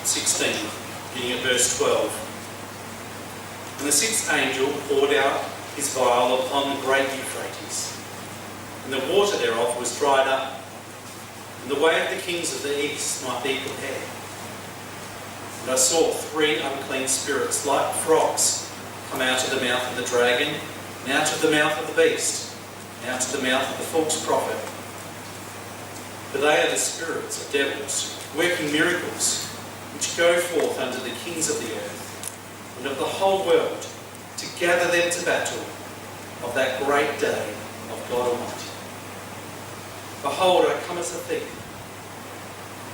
16, beginning at verse 12. And the sixth angel poured out his vial upon the great Euphrates, and the water thereof was dried up, and the way of the kings of the east might be prepared. And I saw three unclean spirits like frogs come out of the mouth of the dragon, and out of the mouth of the beast, and out of the mouth of the false prophet. For they are the spirits of devils, working miracles, which go forth unto the kings of the earth, and of the whole world, to gather them to battle of that great day of God Almighty. Behold, I come as a thief.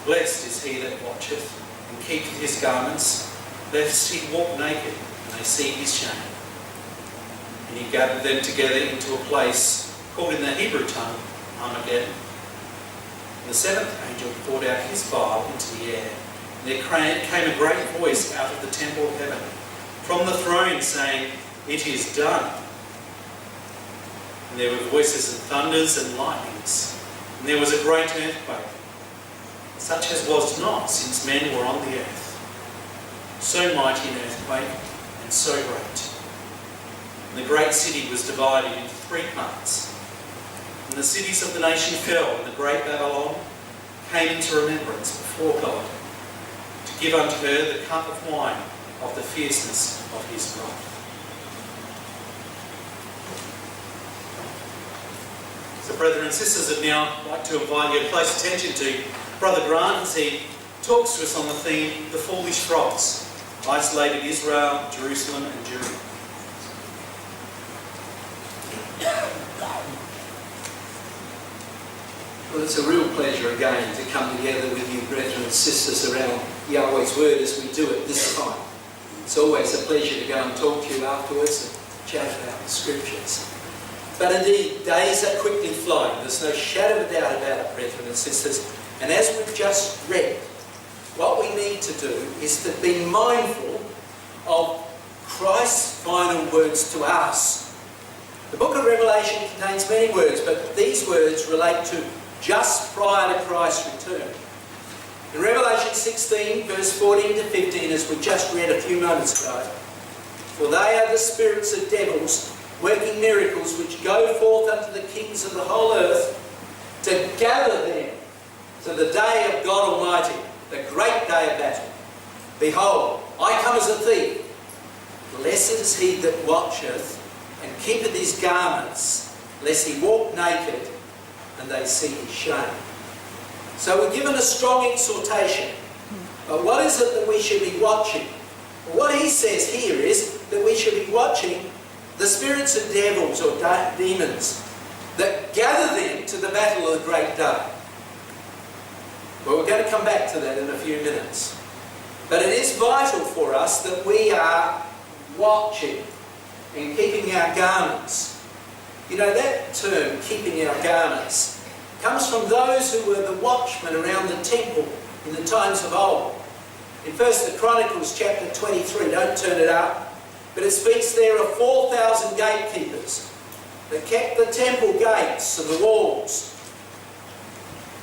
Blessed is he that watcheth, and keepeth his garments, lest he walk naked, and they see his shame. And he gathered them together into a place called in the Hebrew tongue Armageddon. And the seventh angel poured out his vial into the air, and there came a great voice out of the temple of heaven, from the throne, saying, It is done. And there were voices and thunders and lightnings, and there was a great earthquake, such as was not since men were on the earth. So mighty an earthquake, and so great. And the great city was divided into three parts. And the cities of the nation fell, and the great Babylon came into remembrance before God, to give unto her the cup of wine of the fierceness of his wrath. So, brethren and sisters, I'd now like to invite your close attention to Brother Grant as he talks to us on the theme, the foolish frogs, isolated Israel, Jerusalem and Judah. Well, it's a real pleasure again to come together with you, brethren and sisters, around Yahweh's Word as we do it this time. It's always a pleasure to go and talk to you afterwards and chat about the Scriptures. But indeed, days are quickly flying. There's no shadow of a doubt about it, brethren and sisters. And as we've just read, what we need to do is to be mindful of Christ's final words to us. The book of Revelation contains many words, but these words relate to just prior to Christ's return. In Revelation 16, verse 14 to 15, as we just read a few moments ago, for they are the spirits of devils, working miracles, which go forth unto the kings of the whole earth, to gather them to the day of God Almighty, the great day of battle. Behold, I come as a thief. Blessed is he that watcheth, and keepeth his garments, lest he walk naked, and they see his shame. So we're given a strong exhortation. But what is it that we should be watching? Well, what he says here is that we should be watching the spirits of devils or demons that gather them to the battle of the great day. Well, we're going to come back to that in a few minutes. But it is vital for us that we are watching and keeping our garments. You know, that term, keeping our garments, comes from those who were the watchmen around the temple in the times of old. In 1 Chronicles chapter 23, don't turn it up, but it speaks there of 4,000 gatekeepers that kept the temple gates and the walls.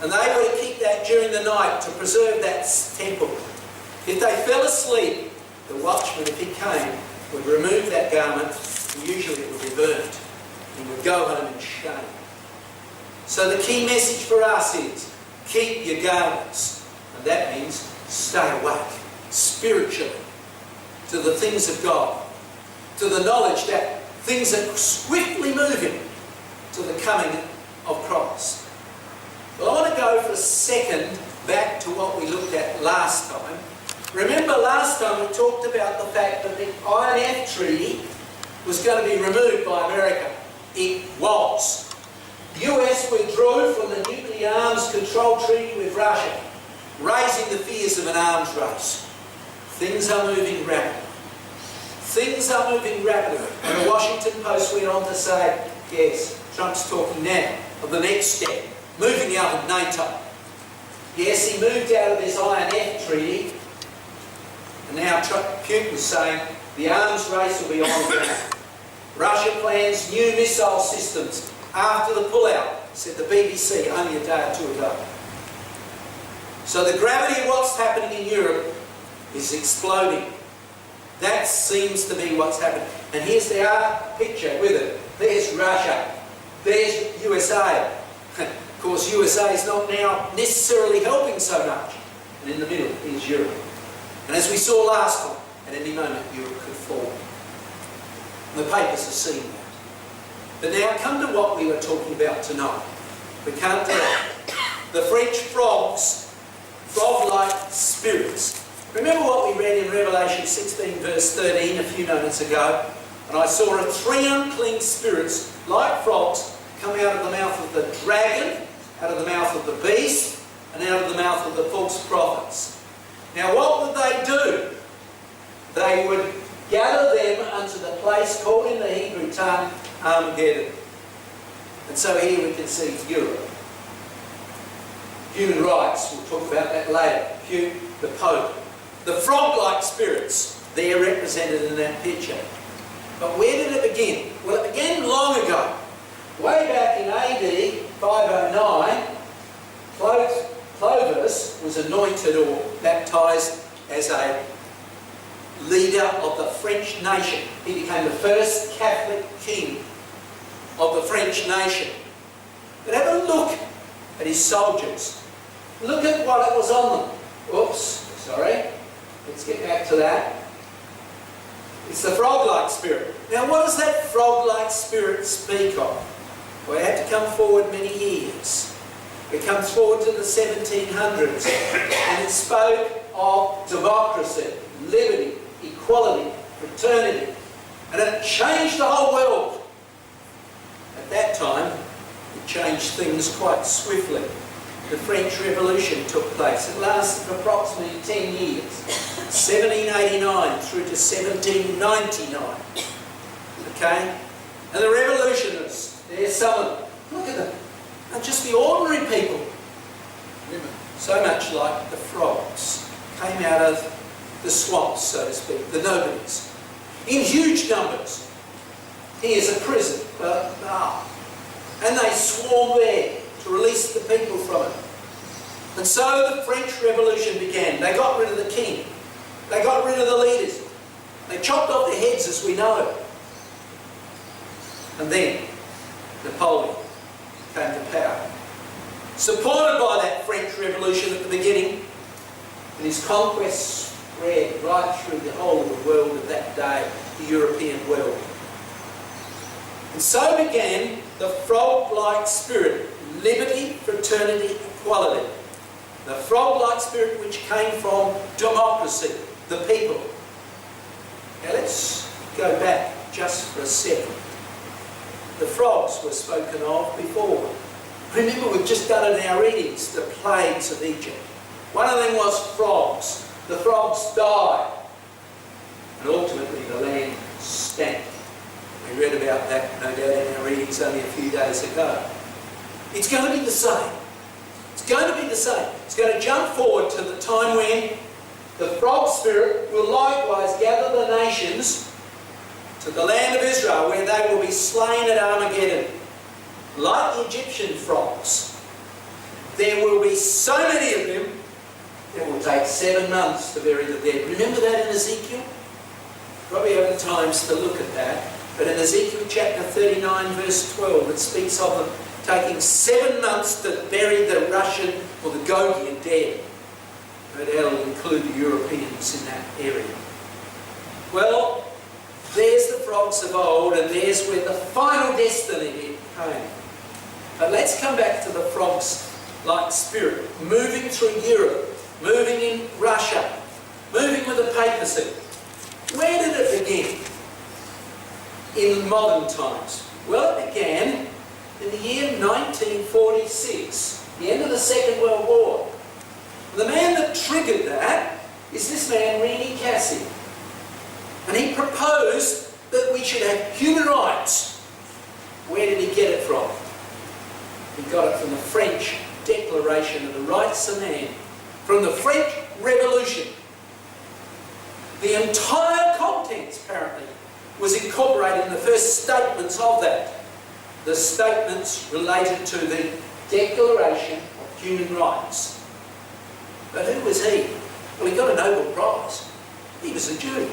And they were to keep that during the night to preserve that temple. If they fell asleep, the watchman, if he came, would remove that garment, and usually it would be burnt. He would go home in shame. So the key message for us is, keep your garments. And that means stay awake, spiritually, to the things of God, to the knowledge that things are swiftly moving to the coming of Christ. Well, I want to go for a second back to what we looked at last time. Remember last time we talked about the fact that the INF Treaty was going to be removed by America. It was. The US withdrew from the nuclear arms control treaty with Russia, raising the fears of an arms race. Things are moving rapidly. Things are moving rapidly. And the Washington Post went on to say, yes, Trump's talking now of the next step, moving out of NATO. Yes, he moved out of this INF Treaty, and now Putin's saying the arms race will be on now. Russia plans new missile systems after the pullout, said the BBC only a day or two ago. So the gravity of what's happening in Europe is exploding. That seems to be what's happened. And here's the art picture with it. There's Russia. There's USA. Of course, USA is not now necessarily helping so much. And in the middle is Europe. And as we saw last time, at any moment Europe could fall. And the papers are seeing that. But now come to what we were talking about tonight. We can't do it. The French frogs, frog-like spirits. Remember what we read in Revelation 16 verse 13 a few moments ago? And I saw three unclean spirits, like frogs, come out of the mouth of the dragon, out of the mouth of the beast, and out of the mouth of the false prophets. Now what would they do? They would gather them unto the place called in the Hebrew tongue Armageddon. And so here we can see Europe. Human rights, we'll talk about that later. The Pope. The frog-like spirits, they're represented in that picture. But where did it begin? Well, it began long ago. Way back in AD 509, Clovis was anointed or baptised as a leader of the French nation. He became the first Catholic king of the French nation. But have a look at his soldiers. Look at what it was on them. Oops, sorry. Let's get back to that. It's the frog-like spirit. Now what does that frog-like spirit speak of? Well, it had to come forward many years. It comes forward to the 1700s and it spoke of democracy, liberty, equality, fraternity, and it changed the whole world. At that time, it changed things quite swiftly. The French Revolution took place. It lasted for approximately 10 years, 1789 through to 1799. Okay? And the revolutionists, there's some of them. Look at them. They're just the ordinary people. So much like the frogs came out of the swamps, so to speak, the nobodies, in huge numbers. Here's a prison, and they swarm there to release the people from it. And so the French Revolution began. They got rid of the king. They got rid of the leaders. They chopped off their heads, as we know. And then Napoleon came to power. Supported by that French Revolution at the beginning, and his conquests spread right through the whole of the world of that day, the European world. And so began the frog-like spirit, liberty, fraternity, equality. The frog-like spirit which came from democracy, the people. Now let's go back just for a second. The frogs were spoken of before. Remember, we've just done it in our readings, the plagues of Egypt. One of them was frogs. The frogs died. And ultimately the land stank. We read about that, no doubt, in our readings only a few days ago. It's going to be the same. It's going to be the same. It's going to jump forward to the time when the frog spirit will likewise gather the nations to the land of Israel, where they will be slain at Armageddon. Like the Egyptian frogs, there will be so many of them, it will take 7 months to bury the dead. Remember that in Ezekiel? Probably have the times to look at that. But in Ezekiel chapter 39 verse 12, it speaks of them taking 7 months to bury the Russian or the Gogian dead. But that'll include the Europeans in that area. Well, there's the frogs of old, and there's where the final destiny came. But let's come back to the frogs-like spirit, moving through Europe, moving in Russia, moving with the papacy. Where did it begin in modern times? Well, it began in the year 1946, the end of the Second World War. The man that triggered that is this man, René Cassin. And he proposed that we should have human rights. Where did he get it from? He got it from the French Declaration of the Rights of Man, from the French Revolution. The entire contents, apparently, was incorporated in the first statements of that. The statements related to the Declaration of Human Rights. But who was he? Well, he got a Nobel Prize. He was a Jew.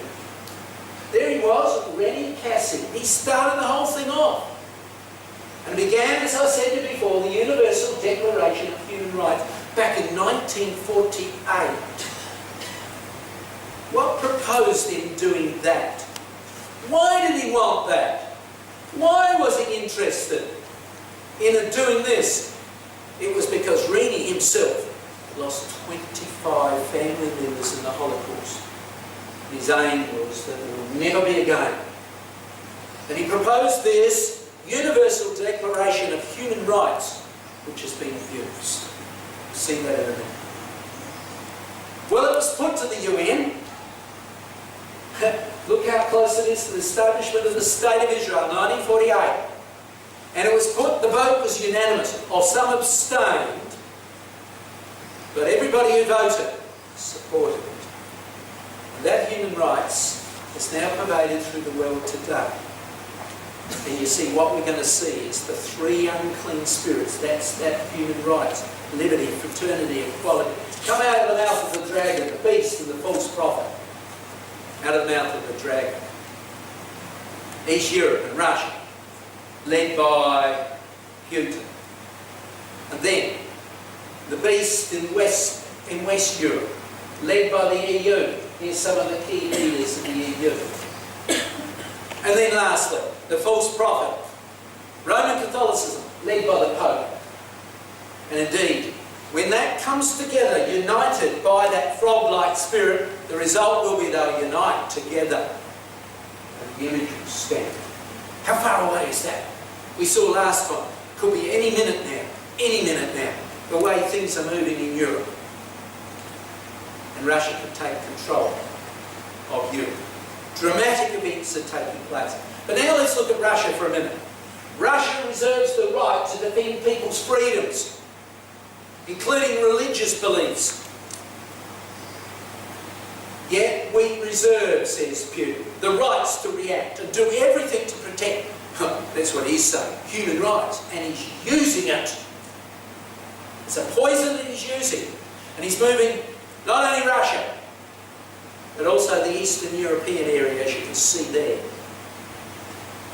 There he was, Rennie Cassie. He started the whole thing off. And began, as I said to you before, the Universal Declaration of Human Rights back in 1948. What proposed him doing that? Why did he want that? Why was he interested in doing this? It was because Rennie himself lost 25 family members in the Holocaust. His aim was that there would never be again. And he proposed this Universal Declaration of Human Rights, which has been abused. We'll see that in a minute. Well, it was put to the UN. Look how close it is to the establishment of the State of Israel, 1948. And it was put, the vote was unanimous, or some abstained, but everybody who voted supported it. And that human rights is now pervaded through the world today. And you see, what we're going to see is the three unclean spirits. That's that human rights, liberty, fraternity, equality. Come out of the mouth of the dragon, the beast and the false prophet. Out of the mouth of the dragon. East Europe and Russia, led by Putin. And then the beast in West Europe, led by the EU. Here's some of the key leaders of the EU. And then lastly, the false prophet, Roman Catholicism, led by the Pope. And indeed, when that comes together, united by that frog-like spirit, the result will be they'll unite together. And the image will stand. How far away is that? We saw last time. Could be any minute now. Any minute now. The way things are moving in Europe. And Russia could take control of Europe. Dramatic events are taking place. But now let's look at Russia for a minute. Russia reserves the right to defend people's freedoms, including religious beliefs. Yet we reserve, says Putin, the rights to react and do everything to protect, that's what he's saying, human rights. And he's using it. It's a poison that he's using. And he's moving not only Russia, but also the Eastern European area, as you can see there.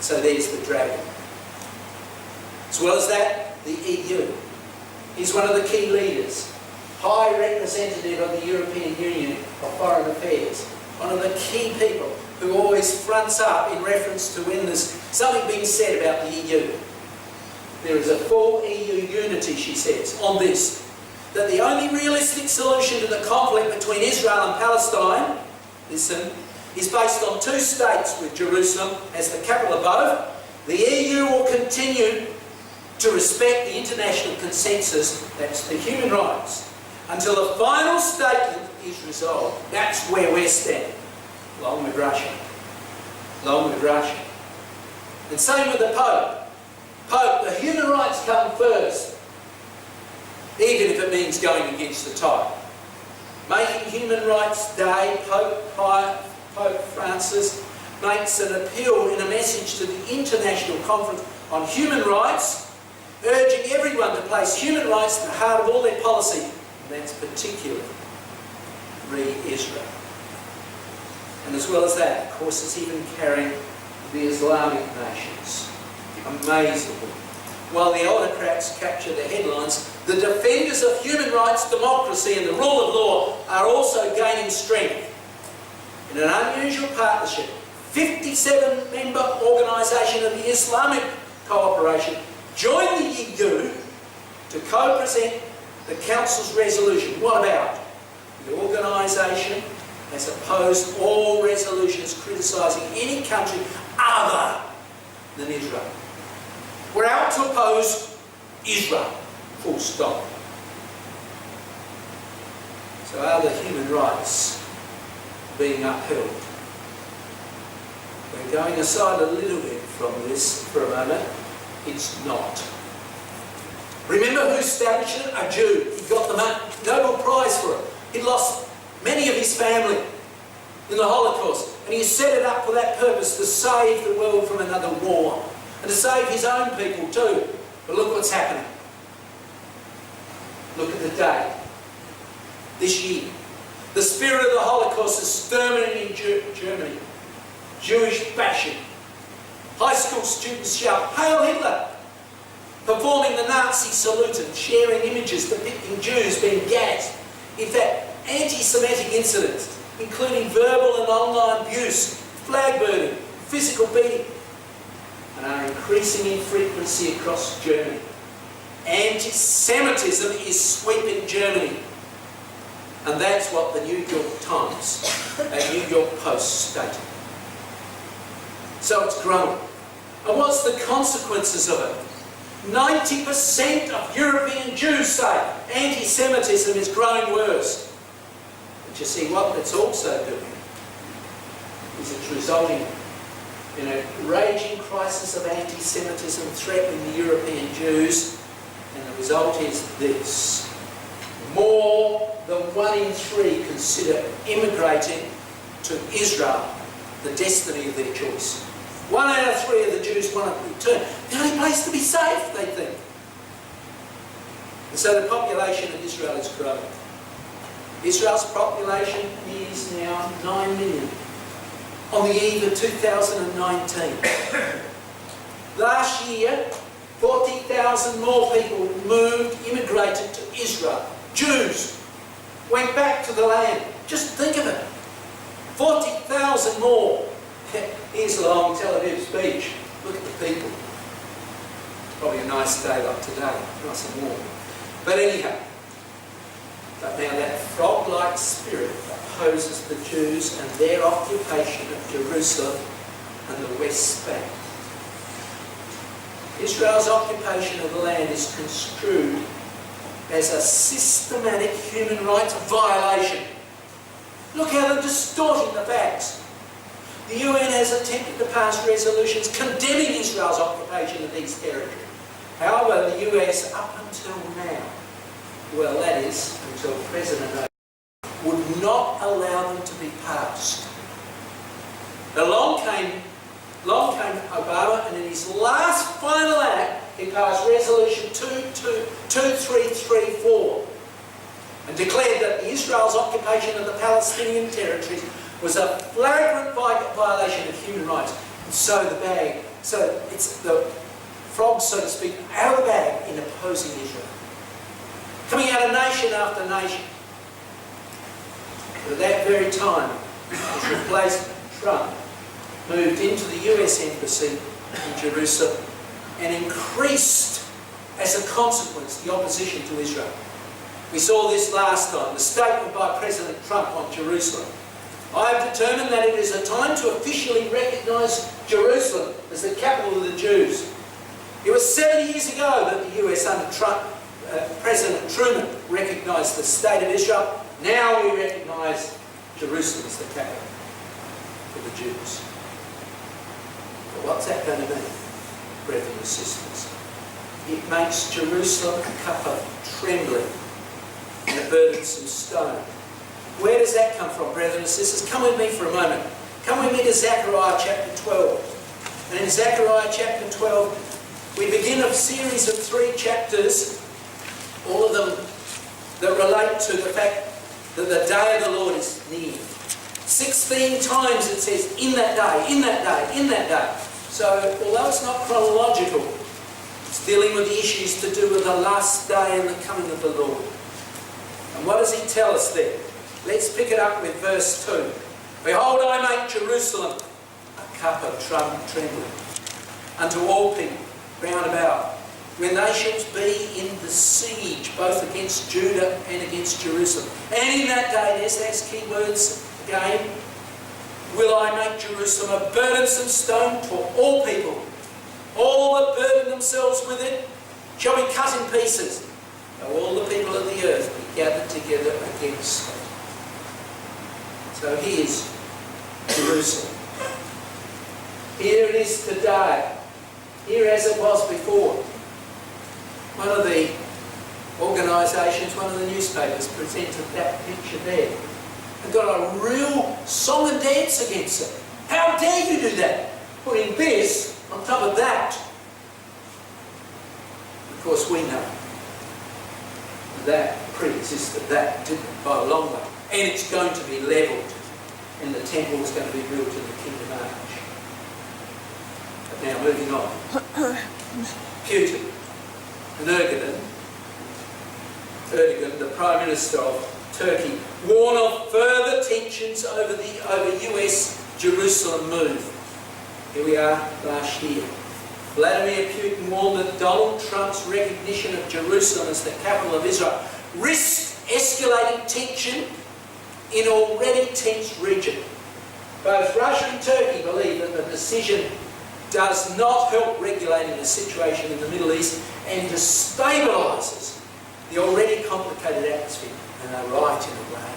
So there's the dragon. As well as that, the EU. He's one of the key leaders, High Representative of the European Union of Foreign Affairs, one of the key people who always fronts up in reference to when there's something being said about the EU. There is a full EU unity, she says, on this, that the only realistic solution to the conflict between Israel and Palestine, listen, is based on two states with Jerusalem as the capital above. The EU will continue to respect the international consensus, that's the human rights, until the final statement is resolved. That's where we're standing, along with Russia. Along with Russia. And same with the Pope. Pope, the human rights come first, even if it means going against the tide. Making Human Rights Day, Pope Francis makes an appeal in a message to the International Conference on Human Rights, urging everyone to place human rights at the heart of all their policy, and that's particularly re-Israel. And as well as that, of course, it's even carrying the Islamic nations. Amazing. While the autocrats capture the headlines, the defenders of human rights, democracy and the rule of law are also gaining strength. In an unusual partnership, 57-member organisation of the Islamic cooperation joined the EU to co-present the Council's resolution. What about? The organisation has opposed all resolutions criticising any country other than Israel. We're out to oppose Israel. Full stop. So are the human rights being upheld? We're going aside a little bit from this for a moment. It's not. Remember who established it? A Jew. He got the Nobel Prize for it. He lost many of his family in the Holocaust. And he set it up for that purpose, to save the world from another war. And to save his own people too. But look what's happening. Look at the date. This year. The spirit of the Holocaust is stirring in Germany. Jewish bashing. High school students shout, "Hail Hitler!" Performing the Nazi salute and sharing images depicting Jews being gassed. In fact, anti-Semitic incidents, including verbal and online abuse, flag burning, physical beating, and are increasing in frequency across Germany. Anti-Semitism is sweeping Germany. And that's what the New York Times and New York Post stated. So it's growing. And what's the consequences of it? 90% of European Jews say anti-Semitism is growing worse. But you see, what it's also doing is it's resulting in a raging crisis of anti-Semitism threatening the European Jews, and the result is this. More than 1 in 3 consider immigrating to Israel the destiny of their choice. 1 out of 3 of the Jews want to return. The only place to be safe, they think. And so the population of Israel is growing. Israel's population is now 9 million on the eve of 2019. Last year, 40,000 more people immigrated to Israel. Jews went back to the land. Just think of it. 40,000 more. Here's a long Tel Aviv speech. Look at the people. Probably a nice day like today, nice and warm. But anyhow, but now that frog-like spirit opposes the Jews and their occupation of Jerusalem and the West Bank. Israel's occupation of the land is construed as a systematic human rights violation. Look how they're distorting the facts. The UN has attempted to pass resolutions condemning Israel's occupation of these territories. However, the US, up until now, well, that is, until President Obama, would not allow them to be passed. Along came Obama, and in his last final act, he passed Resolution 2334 and declared that Israel's occupation of the Palestinian territories was a flagrant violation of human rights. And so it's the frog, so to speak, out of the bag in opposing Israel. Coming out of nation after nation. But at that very time, his replacement, Trump, moved into the US embassy in Jerusalem and increased, as a consequence, the opposition to Israel. We saw this last time, the statement by President Trump on Jerusalem. I have determined that it is a time to officially recognise Jerusalem as the capital of the Jews. It was 70 years ago that the US under President Truman recognised the state of Israel. Now we recognise Jerusalem as the capital for the Jews. But what's that going to mean, brothers and sisters? It makes Jerusalem a cup of trembling and a burdensome stone. Where does that come from, brothers and sisters? Come with me for a moment. Come with me to Zechariah chapter 12. And in Zechariah chapter 12, we begin a series of 3 chapters, all of them that relate to the fact that the day of the Lord is near. 16 times it says, in that day, in that day, in that day. So, although it's not chronological, it's dealing with the issues to do with the last day and the coming of the Lord. And what does he tell us there? Let's pick it up with verse 2. Behold, I make Jerusalem a cup of trembling unto all people round about, when they shall be in the siege, both against Judah and against Jerusalem. And in that day, there's key words again, will I make Jerusalem a burdensome stone for all people. All that burden themselves with it shall be cut in pieces. And all the people of the earth be gathered together against it. So here's Jerusalem. Here it is today. Here as it was before. One of the organisations, one of the newspapers presented that picture there and got a real song and dance against it. How dare you do that? Putting this on top of that. Of course we know that pre-existed, that didn't by a long way. and it's going to be levelled, and the temple is going to be built in the kingdom age. But now, moving on. Putin and Erdogan, the Prime Minister of Turkey, warn of further tensions over US Jerusalem move. Here we are last year. Vladimir Putin warned that Donald Trump's recognition of Jerusalem as the capital of Israel risks escalating tension in already tense region. Both Russia and Turkey believe that the decision does not help regulating the situation in the Middle East and destabilises the already complicated atmosphere. And they're right in a way.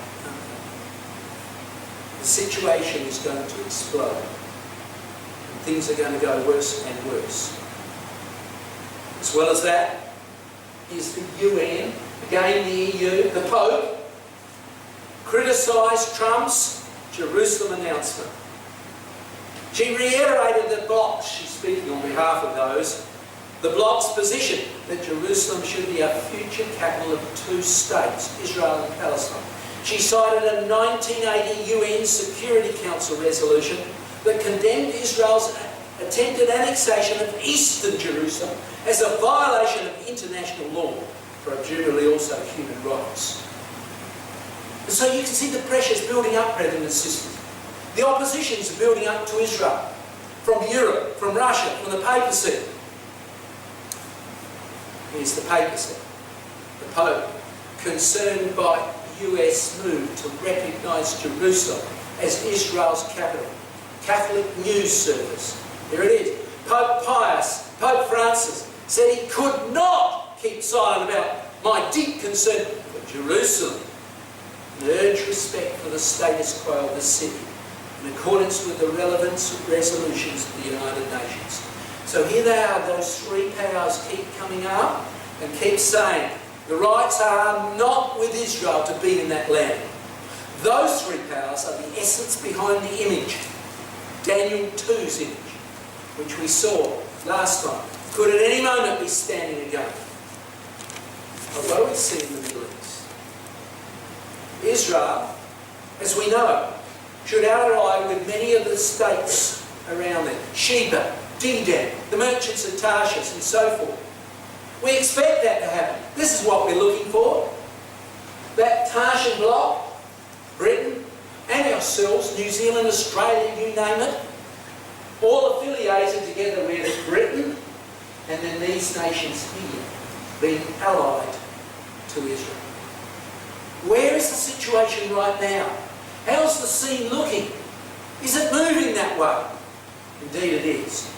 The situation is going to explode. And things are going to go worse and worse. As well as that is the UN, again the EU, the Pope, criticised Trump's Jerusalem announcement. She reiterated the bloc's, she's speaking on behalf of those, the bloc's position that Jerusalem should be a future capital of two states, Israel and Palestine. She cited a 1980 UN Security Council resolution that condemned Israel's attempted annexation of eastern Jerusalem as a violation of international law, presumably also human rights. And so you can see the pressures building up, brethren and sisters. The oppositions are building up to Israel, from Europe, from Russia, from the papacy. Here's the papacy, the Pope, concerned by US move to recognise Jerusalem as Israel's capital. Catholic News Service, here it is. Pope Francis said he could not keep silent about my deep concern for Jerusalem and urged respect for the status quo of the city in accordance with the relevant resolutions of the United Nations. So here they are, those three powers keep coming up and keep saying the rights are not with Israel to be in that land. Those three powers are the essence behind the image, Daniel 2's image, which we saw last time, could at any moment be standing again. But what do we see in the Middle East? Israel, as we know, should ally with many of the states around there. Sheba, Dedan, the merchants of Tarshish and so forth. We expect that to happen. This is what we're looking for. That Tarshish bloc, Britain and ourselves, New Zealand, Australia, you name it, all affiliated together with Britain and then these nations here being allied to Israel. Where is the situation right now? How's the scene looking? Is it moving that way? Indeed it is.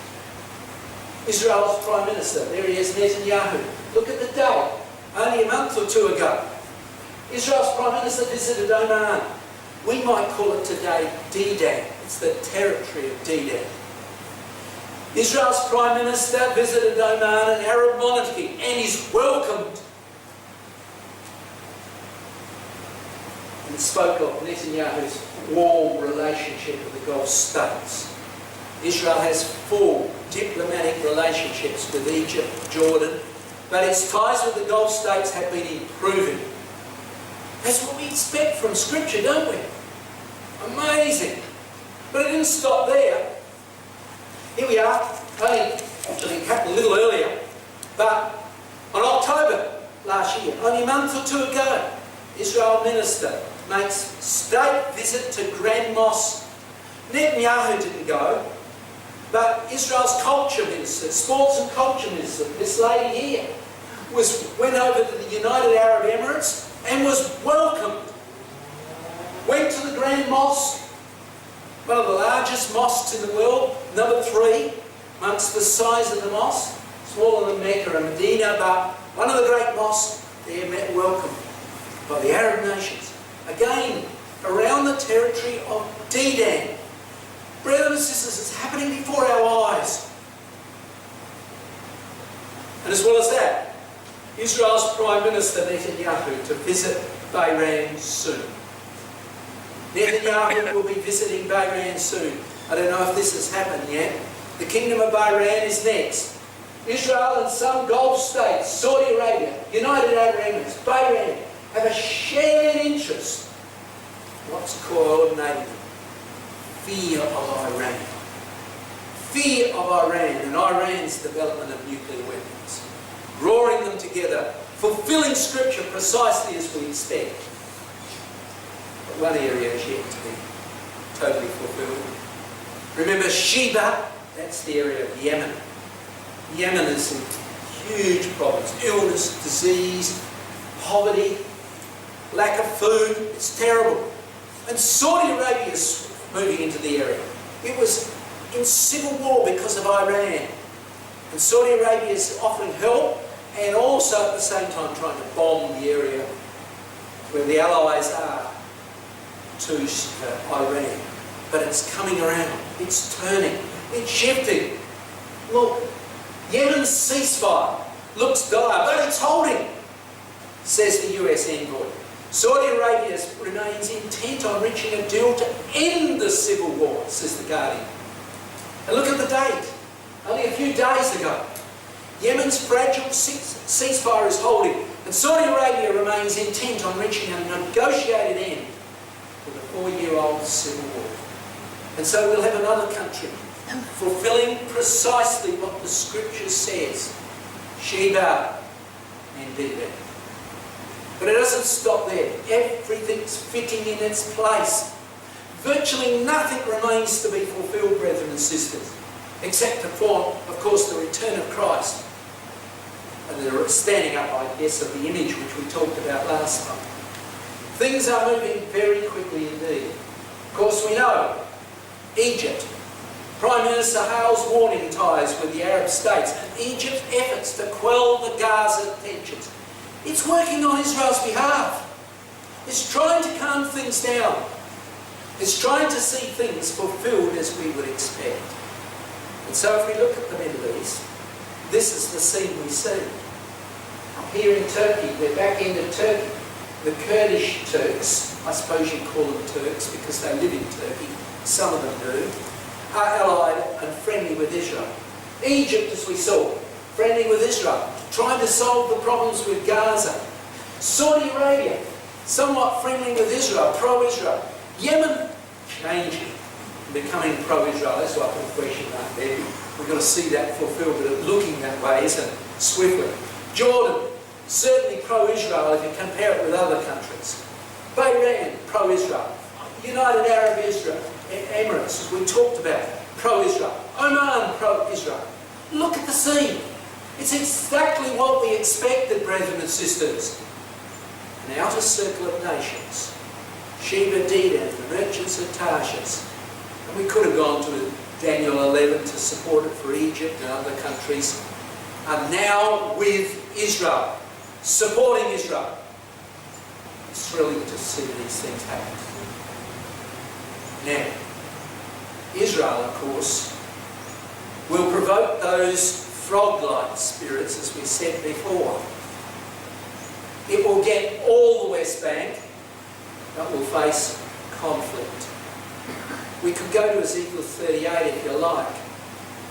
Israel's Prime Minister, there he is, Netanyahu. Look at the date, only a month or two ago. Israel's Prime Minister visited Oman. We might call it today Dedan. It's the territory of Dedan. Israel's Prime Minister visited Oman, an Arab monarchy, and is welcomed. And spoke of Netanyahu's warm relationship with the Gulf states. Israel has full diplomatic relationships with Egypt, Jordan, but its ties with the Gulf states have been improving. That's what we expect from Scripture, don't we? Amazing. But it didn't stop there. Here we are, actually a little earlier, but on October last year, only a month or two ago, Israel minister makes state visit to Grand Mosque. Netanyahu didn't go, but Israel's culture minister, sports and culture minister, this lady here, went over to the United Arab Emirates and was welcomed. Went to the Grand Mosque, one of the largest mosques in the world, number 3 amongst the size of the mosque, smaller than Mecca and Medina, but one of the great mosques there met welcome by the Arab nations. Again, around the territory of Dedan. Brothers and sisters, it's happening before our eyes. And as well as that, Israel's Prime Minister Netanyahu to visit Bahrain soon. Netanyahu will be visiting Bahrain soon. I don't know if this has happened yet. The Kingdom of Bahrain is next. Israel and some Gulf states, Saudi Arabia, United Arab Emirates, Bahrain, have a shared interest What's coordinating them? Fear of Iran. Fear of Iran and Iran's development of nuclear weapons. Drawing them together, fulfilling Scripture precisely as we expect. But one area is yet to be totally fulfilled. Remember Sheba, that's the area of Yemen. Yemen is in huge problems. Illness, disease, poverty, lack of food. It's terrible. And Saudi Arabia is moving into the area. It was in civil war because of Iran. And Saudi Arabia is offering help and also at the same time trying to bomb the area where the Allies are to Iran. But it's coming around. It's turning. It's shifting. Look, Yemen's ceasefire looks dire, but it's holding, says the US envoy. Saudi Arabia remains intent on reaching a deal to end the civil war, says the Guardian. And look at the date. Only a few days ago. Yemen's fragile ceasefire is holding, and Saudi Arabia remains intent on reaching a negotiated end to the 4-year-old civil war. And so we'll have another country fulfilling precisely what the Scripture says. Sheba and Dedan. But it doesn't stop there. Everything's fitting in its place. Virtually nothing remains to be fulfilled, brethren and sisters, except for, of course, the return of Christ and the standing up, I guess, of the image which we talked about last time. Things are moving very quickly indeed. Of course, we know Egypt. Prime Minister Hale's warning ties with the Arab states and Egypt's efforts to quell the Gaza tensions. It's working on Israel's behalf. It's trying to calm things down. It's trying to see things fulfilled as we would expect. And so if we look at the Middle East, this is the scene we see. Here in Turkey, we're back into Turkey. The Kurdish Turks, I suppose you call them Turks because they live in Turkey, some of them do, are allied and friendly with Israel. Egypt, as we saw, friendly with Israel, trying to solve the problems with Gaza. Saudi Arabia, somewhat friendly with Israel, pro-Israel. Yemen, changing, becoming pro-Israel. That's why I put a question mark there. We've got to see that fulfilled, but it's looking that way, isn't it? Swiftly. Jordan, certainly pro-Israel if you compare it with other countries. Bahrain, pro-Israel. United Arab Emirates, as we talked about, pro-Israel. Oman, pro-Israel. Look at the scene. It's exactly what we expected, brethren and sisters. An outer circle of nations. Sheba, Dedan, the merchants of Tarshish. And we could have gone to Daniel 11 to support it for Egypt and other countries. Are now with Israel, supporting Israel. It's thrilling to see these things happen. Now, Israel, of course, will provoke those frog-like spirits, as we said before. It will get all the West Bank, but will face conflict. We could go to Ezekiel 38 if you like,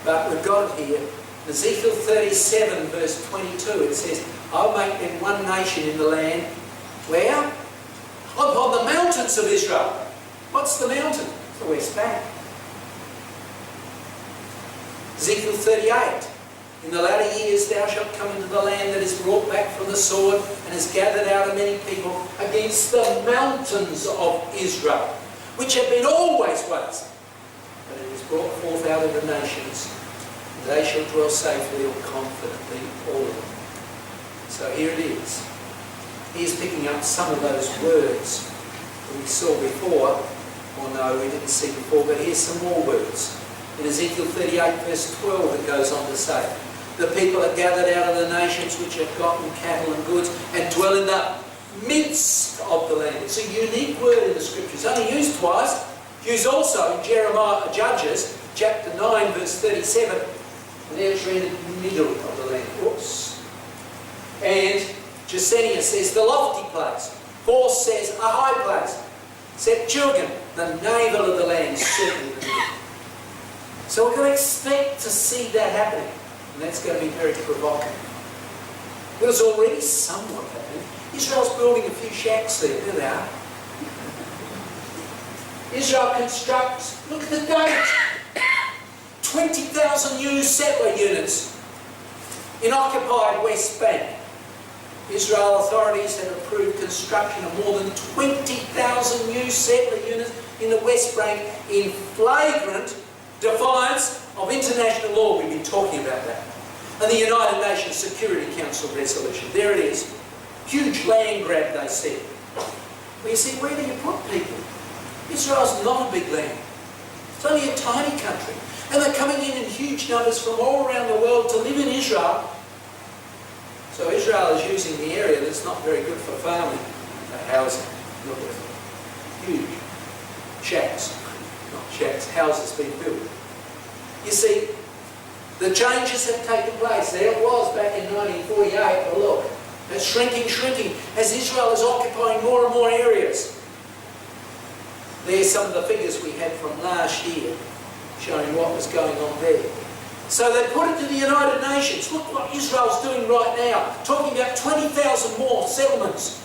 but we've got it here. Ezekiel 37 verse 22, it says, I'll make them one nation in the land. Where? Upon the mountains of Israel. What's the mountain? It's the West Bank. Ezekiel 38. In the latter years thou shalt come into the land that is brought back from the sword and is gathered out of many people against the mountains of Israel, which have been always waste. But it is brought forth out of the nations, and they shall dwell safely or confidently, all of them. So here it is. He is picking up some of those words that we saw before, or no, we didn't see before, but here's some more words. In Ezekiel 38 verse 12 it goes on to say, the people are gathered out of the nations which have gotten cattle and goods and dwell in the midst of the land. It's a unique word in the Scriptures, only used twice. Used also in Judges chapter 9 verse 37, and there it's read in the middle of the land. Whoops. And Jessenia says the lofty place. Force says a high place. Septuagint, the navel of the land, certainly the middle. So we're going to expect to see that happening. And that's going to be very provocative. Well, it's already somewhat happening. Israel's building a few shacks there, there they are. Israel constructs, look at the date, 20,000 new settler units in occupied West Bank. Israel authorities have approved construction of more than 20,000 new settler units in the West Bank in flagrant defiance of international law. We've been talking about that. And the United Nations Security Council resolution. There it is. Huge land grab, they said. Well, you see, where do you put people? Israel's not a big land. It's only a tiny country. And they're coming in huge numbers from all around the world to live in Israel. So Israel is using the area that's not very good for farming, for housing. Look at it. Huge shacks. Not shacks, houses being built. You see, the changes have taken place. There it was back in 1948, but look, it's shrinking, as Israel is occupying more and more areas. There's some of the figures we had from last year, showing what was going on there. So they put it to the United Nations. Look what Israel's doing right now, talking about 20,000 more settlements.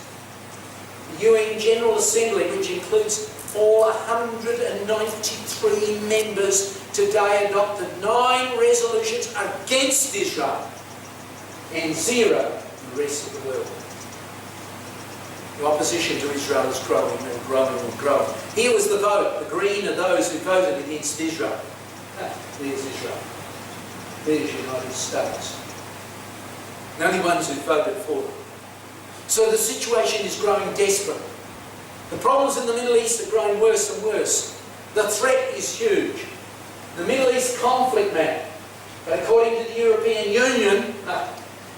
The UN General Assembly, which includes all 193 members, today adopted 9 resolutions against Israel and 0 in the rest of the world. The opposition to Israel is growing and growing and growing. Here was the vote. The Green are those who voted against Israel. There's Israel. There's the United States. The only ones who voted for it. So the situation is growing desperate. The problems in the Middle East are growing worse and worse. The threat is huge. The Middle East conflict map, but according to the European Union,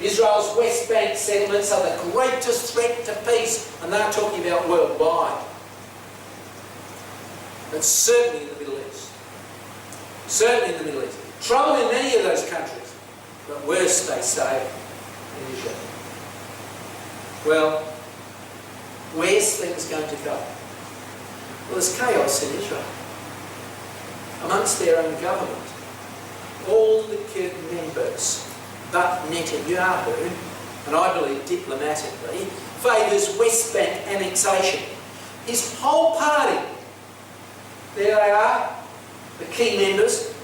Israel's West Bank settlements are the greatest threat to peace, and they're talking about worldwide. But certainly in the Middle East. Certainly in the Middle East. Trouble in many of those countries, but worse, they say, in Israel. Well, where's things going to go? Well, there's chaos in Israel. Amongst their own government. All the Likud members, but Netanyahu, and I believe diplomatically, favours West Bank annexation. His whole party, there they are, the key members,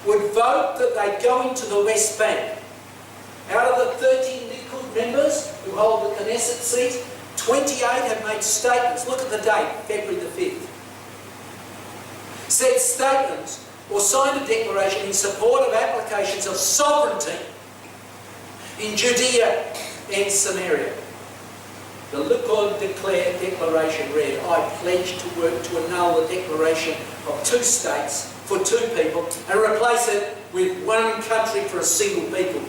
would vote that they go into the West Bank. Out of the 13 Likud members who hold the Knesset seat, 28 have made statements. Look at the date, February the 5th. Said statements or signed a declaration in support of applications of sovereignty in Judea and Samaria. The Likud declaration read, I pledge to work to annul the declaration of 2 states for 2 people and replace it with 1 country for a single people.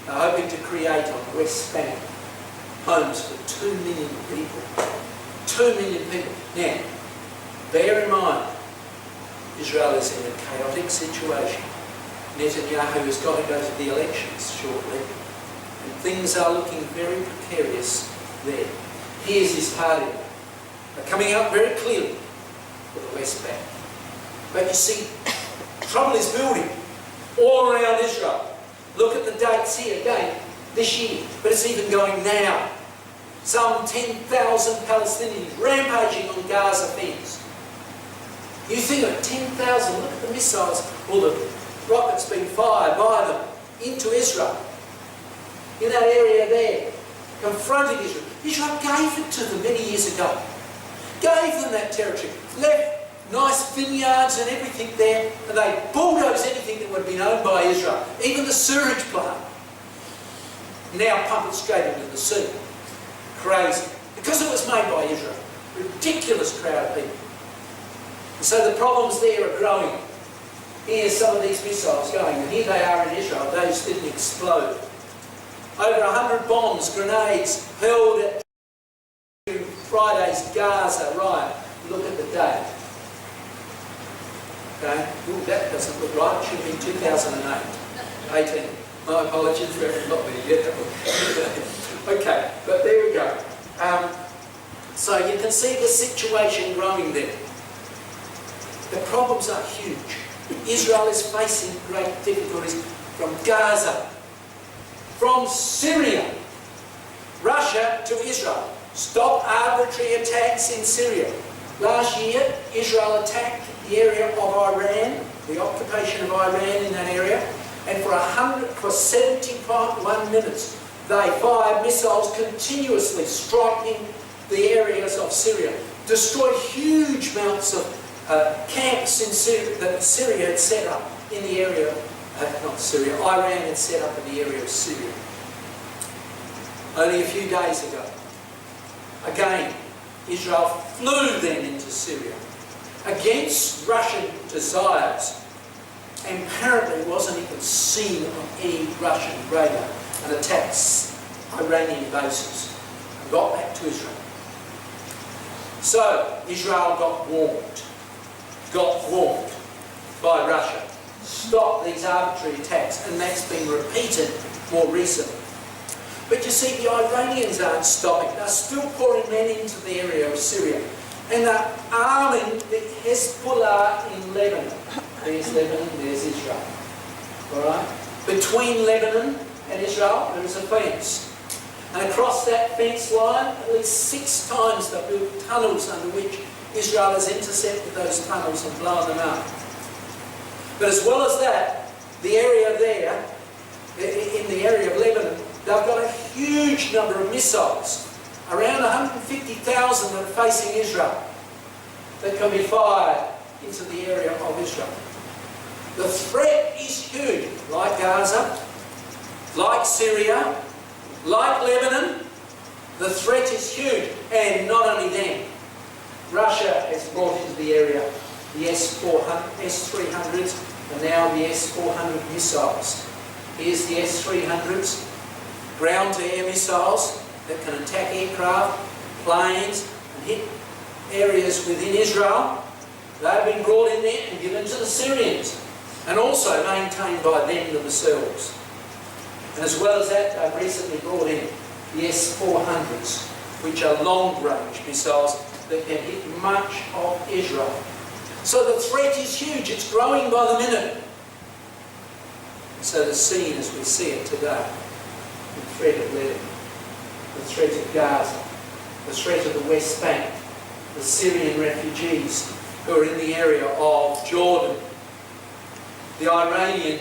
They're hoping to create on the West Bank homes for 2 million people. 2 million people. Now, bear in mind, Israel is in a chaotic situation. Netanyahu has got to go to the elections shortly, and things are looking very precarious there. Here's his party. They're coming out very clearly for the West Bank. But you see, trouble is building all around Israel. Look at the dates here again, this year, but it's even going now. Some 10,000 Palestinians rampaging on Gaza fence. You think of 10,000, look at the missiles, or the rockets being fired by them into Israel. In that area there, confronting Israel. Israel gave it to them many years ago. Gave them that territory. Left nice vineyards and everything there, and they bulldozed anything that would have been owned by Israel. Even the sewage plant. Now pump it straight into the sea. Crazy. Because it was made by Israel. Ridiculous crowd of people. And so the problems there are growing. Here's some of these missiles going, and here they are in Israel. Those didn't explode. Over 100 bombs, grenades hurled at Friday's Gaza riot. Look at the date. Okay, ooh, that doesn't look right. It should be 2008. 18. My apologies for not being yet. Okay, but there we go. So you can see the situation growing there. The problems are huge. Israel is facing great difficulties from Gaza, from Syria, Russia to Israel. Stop arbitrary attacks in Syria. Last year, Israel attacked the area of Iran, the occupation of Iran in that area, and for 71 minutes, they fired missiles continuously striking the areas of Syria, destroyed huge amounts of camps in Syria that Syria had set up in the area, not Syria, Iran had set up in the area of Syria. Only a few days ago, again, Israel flew then into Syria against Russian desires, and apparently wasn't even seen on any Russian radar, and attacked Iranian bases and got back to Israel. So Israel got warned by Russia. Stop these arbitrary attacks, and that's been repeated more recently. But you see, the Iranians aren't stopping. They're still pouring men into the area of Syria. And they're arming the Hezbollah in Lebanon. There's Lebanon, there's Israel. Alright? Between Lebanon and Israel, there is a fence. And across that fence line, at least 6 times they've built tunnels under which Israel has intercepted those tunnels and blown them up. But as well as that, the area there, in the area of Lebanon, they've got a huge number of missiles, around 150,000 that are facing Israel, that can be fired into the area of Israel. The threat is huge, like Gaza, like Syria, like Lebanon. The threat is huge, and not only them. Russia has brought into the area the S-300s and now the S-400 missiles. Here's the S-300s, ground-to-air missiles that can attack aircraft, planes, and hit areas within Israel. They've been brought in there and given to the Syrians, and also maintained by them themselves. And as well as that, they've recently brought in the S-400s, which are long-range missiles that can hit much of Israel. So the threat is huge. It's growing by the minute. So the scene as we see it today, the threat of Lebanon, the threat of Gaza, the threat of the West Bank, the Syrian refugees who are in the area of Jordan, the Iranian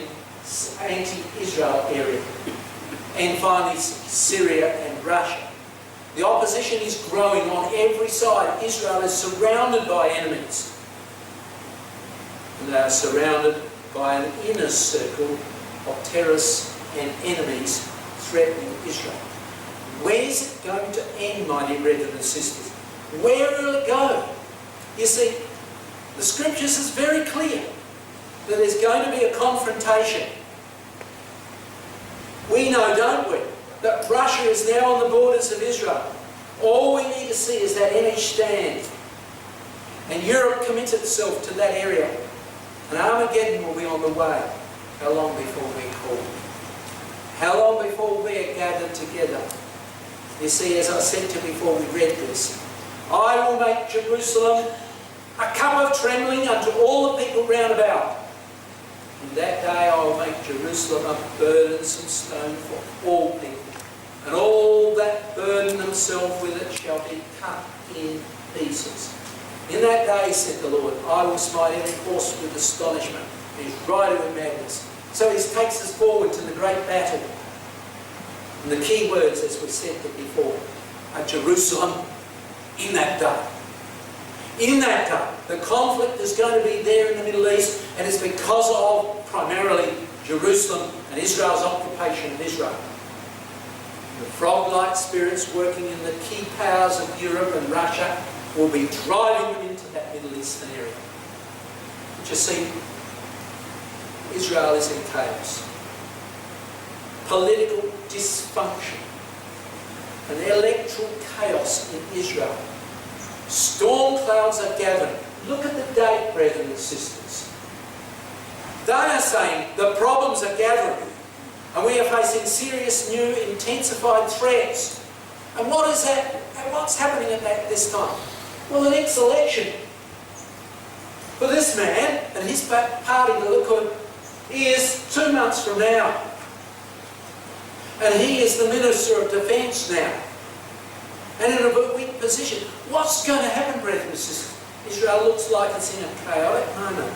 anti-Israel area, and finally Syria and Russia. The opposition is growing on every side. Israel is surrounded by enemies. And they are surrounded by an inner circle of terrorists and enemies threatening Israel. Where is it going to end, my dear brethren and sisters? Where will it go? You see, the Scriptures is very clear that there's going to be a confrontation. We know, don't we, that Russia is now on the borders of Israel. All we need to see is that image stand. And Europe commits itself to that area. And Armageddon will be on the way. How long before we call? How long before we are gathered together? You see, as I said to you before we read this, I will make Jerusalem a cup of trembling unto all the people round about. In that day I will make Jerusalem a burdensome stone for all people, and all that burden themselves with it shall be cut in pieces. In that day, said the Lord, I will smite every horse with astonishment, and his rider with madness. So he takes us forward to the great battle. And the key words, as we said before, are Jerusalem in that day. In that day, the conflict is going to be there in the Middle East, and it's because of primarily Jerusalem and Israel's occupation of Israel. The frog-like spirits working in the key powers of Europe and Russia will be driving them into that Middle Eastern area. But you see, Israel is in chaos. Political dysfunction. An electoral chaos in Israel. Storm clouds are gathering. Look at the date, brethren and sisters. They are saying the problems are gathering, and we are facing serious new intensified threats. And what is that? What's happening at this time? Well, the next election for this man and his party, the Likud, is 2 months from now. And he is the Minister of Defence now. And in a weak position. What's going to happen, brethren and sisters? Israel looks like it's in a chaotic moment.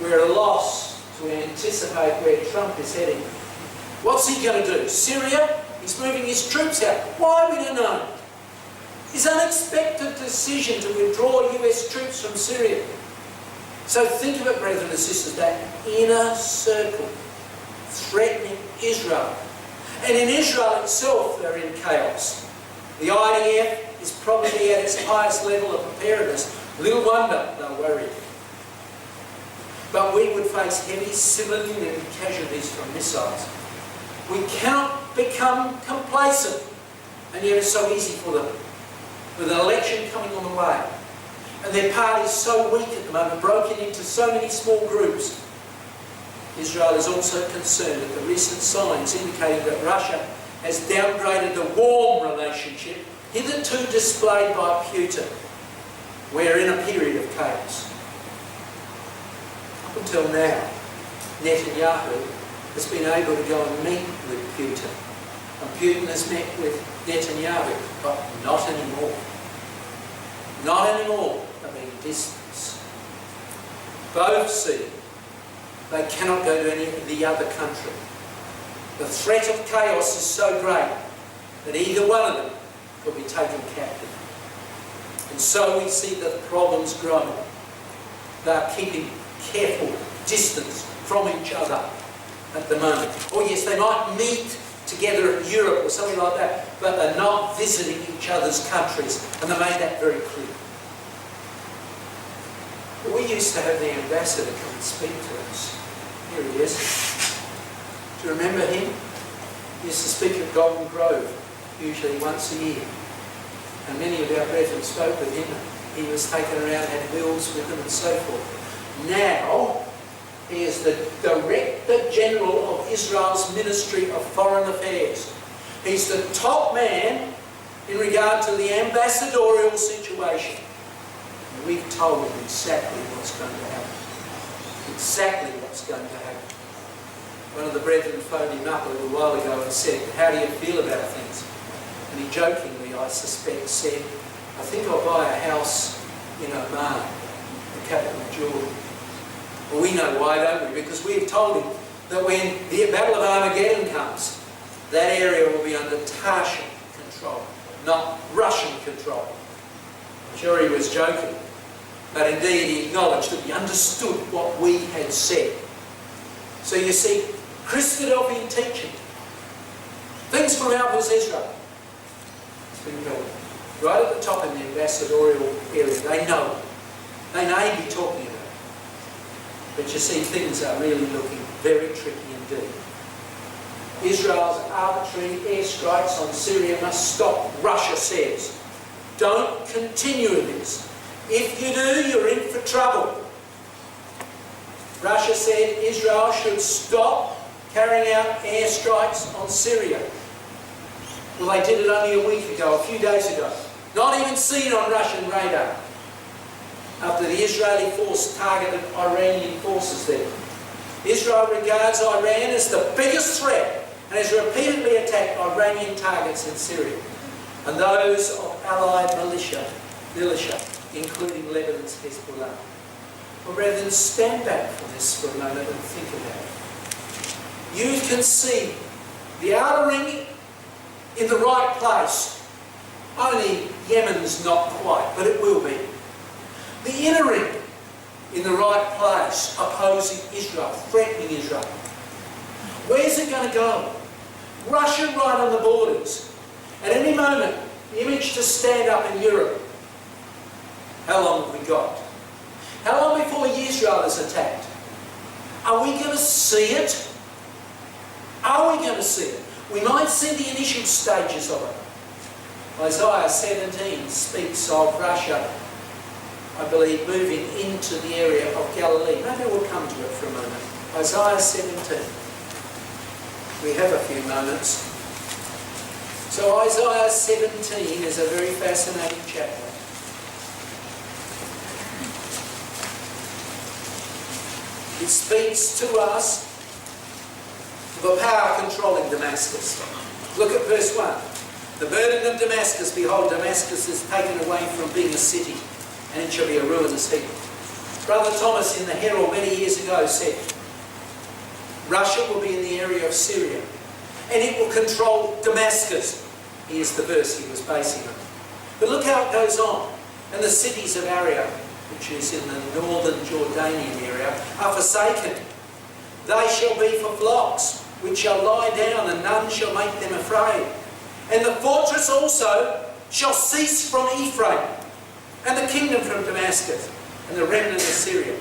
We're at a loss to anticipate where Trump is heading. What's he going to do? Syria? He's moving his troops out. Why? We don't know. His unexpected decision to withdraw US troops from Syria. So think of it, brethren and sisters, that inner circle threatening Israel. And in Israel itself, they're in chaos. The IDF is probably at its highest level of preparedness. Little wonder they're worried. But we would face heavy civilian casualties from missiles. We cannot become complacent, and yet it's so easy for them. With an election coming on the way, and their party is so weak at the moment, broken into so many small groups. Israel is also concerned at the recent signs indicating that Russia has downgraded the warm relationship hitherto displayed by Putin. We're in a period of chaos. Up until now, Netanyahu has been able to go and meet with Putin. And Putin has met with Netanyahu, but not anymore. Not anymore. They're being distanced. Both see they cannot go to any of the other country. The threat of chaos is so great that either one of them could be taken captive. And so we see the problems growing. They are keeping careful distance from each other at the moment. Oh yes, they might meet together in Europe or something like that, but they're not visiting each other's countries, and they made that very clear. But we used to have the ambassador come and speak to us. Here he is. Do you remember him? He used to speak at Golden Grove, usually once a year. And many of our brethren spoke with him. He was taken around, had meals with them and so forth. Now, he is the Director General of Israel's Ministry of Foreign Affairs. He's the top man in regard to the ambassadorial situation. And we've told him exactly what's going to happen. Exactly what's going to happen. One of the brethren phoned him up a little while ago and said, "How do you feel about things?" And he jokingly, I suspect, said, "I think I'll buy a house in Oman, the capital of Jordan." Well, we know why, don't we? Because we've told him that when the Battle of Armageddon comes, that area will be under Tarshish control, not Russian control. I'm sure he was joking, but indeed he acknowledged that he understood what we had said. So you see, Christadelphian teaching, things from out was Israel. It's been relevant. Right at the top in the ambassadorial area, they know it. They may be talking about it. But you see, things are really looking very tricky indeed. Israel's arbitrary airstrikes on Syria must stop, Russia says. Don't continue this. If you do, you're in for trouble. Russia said Israel should stop carrying out airstrikes on Syria. Well, they did it only a week ago, a few days ago. Not even seen on Russian radar. After the Israeli force targeted Iranian forces there. Israel regards Iran as the biggest threat and has repeatedly attacked Iranian targets in Syria and those of allied militia, including Lebanon's Hezbollah. Well, brethren, stand back from this for a moment and think about it. You can see the outer ring in the right place. Only Yemen's not quite, but it will be. The inner ring in the right place, opposing Israel, threatening Israel. Where's it going to go? Russia right on the borders. At any moment, the image to stand up in Europe. How long have we got? How long before Israel is attacked? Are we going to see it? Are we going to see it? We might see the initial stages of it. Isaiah 17 speaks of Russia, I believe, moving into the area of Galilee. Maybe we'll come to it for a moment. Isaiah 17. We have a few moments. So Isaiah 17 is a very fascinating chapter. It speaks to us of a power controlling Damascus. Look at verse 1. The burden of Damascus, behold, Damascus is taken away from being a city, and it shall be a ruinous heap. Brother Thomas in the Herald many years ago said, Russia will be in the area of Syria, and it will control Damascus. Here's the verse he was basing on. But look how it goes on. And the cities of Aria, which is in the northern Jordanian area, are forsaken. They shall be for flocks, which shall lie down, and none shall make them afraid. And the fortress also shall cease from Ephraim, and the kingdom from Damascus, and the remnant of Syria.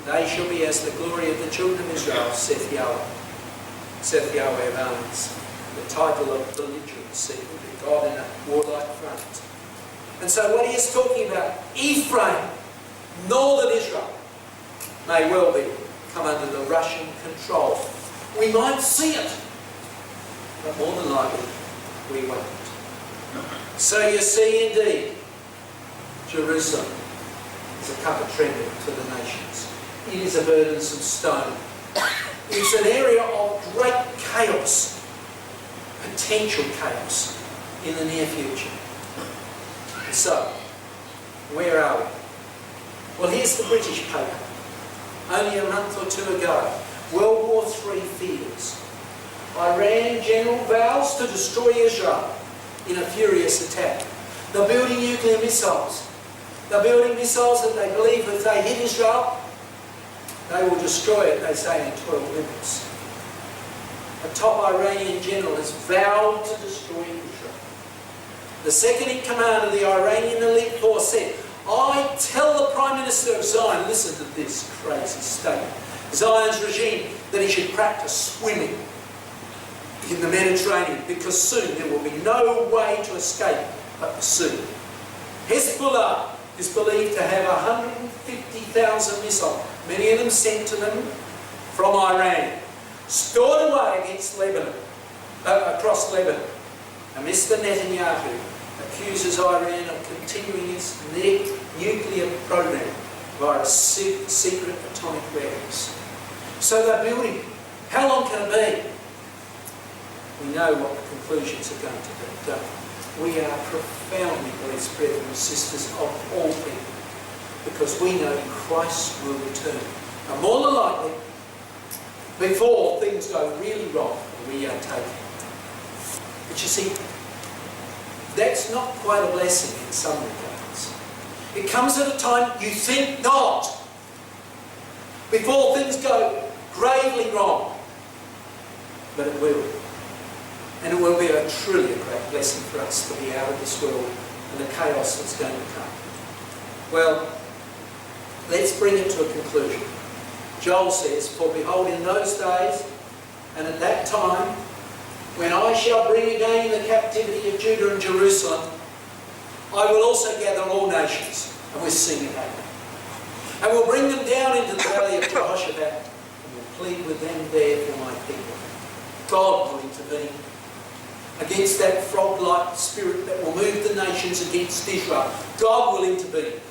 They shall be as the glory of the children of Israel, saith Yahweh. Saith Yahweh of armies. The title of belligerency will be God in a warlike front. And so what he is talking about, Ephraim, northern Israel, may well be come under the Russian control. We might see it, but more than likely we won't. So you see indeed, Jerusalem is a cup of treasure to the nations. It is a burdensome stone. It's an area of great chaos, potential chaos in the near future. So, where are we? Well, here's the British paper. Only a month or two ago, World War III fears. Iran general vows to destroy Israel in a furious attack. They're building nuclear missiles. They're building missiles that they believe if they hit Israel, they will destroy it, they say, in 12 minutes. A top Iranian general has vowed to destroy Israel. The second in command of the Iranian elite force said, I tell the Prime Minister of Zion, listen to this crazy statement, Zion's regime, that he should practice swimming in the Mediterranean, because soon there will be no way to escape but the sea. Hezbollah is believed to have 150,000 missiles, many of them sent to them from Iran, stored away against Lebanon, across Lebanon. And Mr. Netanyahu accuses Iran of continuing its nuclear program via secret atomic weapons. So they're building. How long can it be? We know what the conclusions are going to be, don't we? We are profoundly blessed, brothers and sisters, of all people, because we know Christ will return. And more than likely, before things go really wrong, we are taken. But you see, that's not quite a blessing in some regards. It comes at a time you think not. Before things go gravely wrong. But it will. And it will be a truly great blessing for us to be out of this world and the chaos that's going to come. Well, let's bring it to a conclusion. Joel says, for behold, in those days, and at that time, when I shall bring again the captivity of Judah and Jerusalem, I will also gather all nations. And we're seeing it happen. And will bring them down into the valley of Jehoshaphat, and will plead with them there for my people. God will intervene against that frog-like spirit that will move the nations against Israel. God will intervene.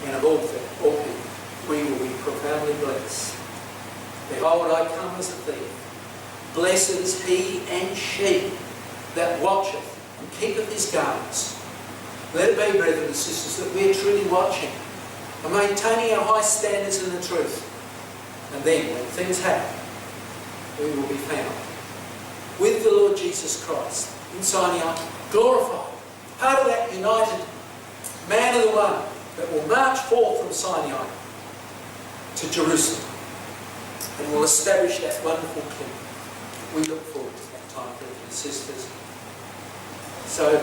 And of all people, we will be profoundly blessed. Behold, I come as a thief. Blessed is he and she that watcheth and keepeth his garments. Let it be, brethren and sisters, that we are truly watching and maintaining our high standards in the truth. And then, when things happen, we will be found with the Lord Jesus Christ in Sinai, glorified. Part of that united man of the one that will march forth from Sinai to Jerusalem and will establish that wonderful kingdom. We look forward to that time, brothers and sisters. So,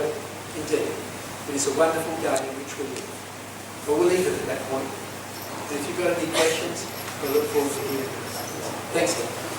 indeed, it is a wonderful day in which we live. But we'll leave it at that point. And if you've got any questions, we look forward to hearing them. Thanks, Lord.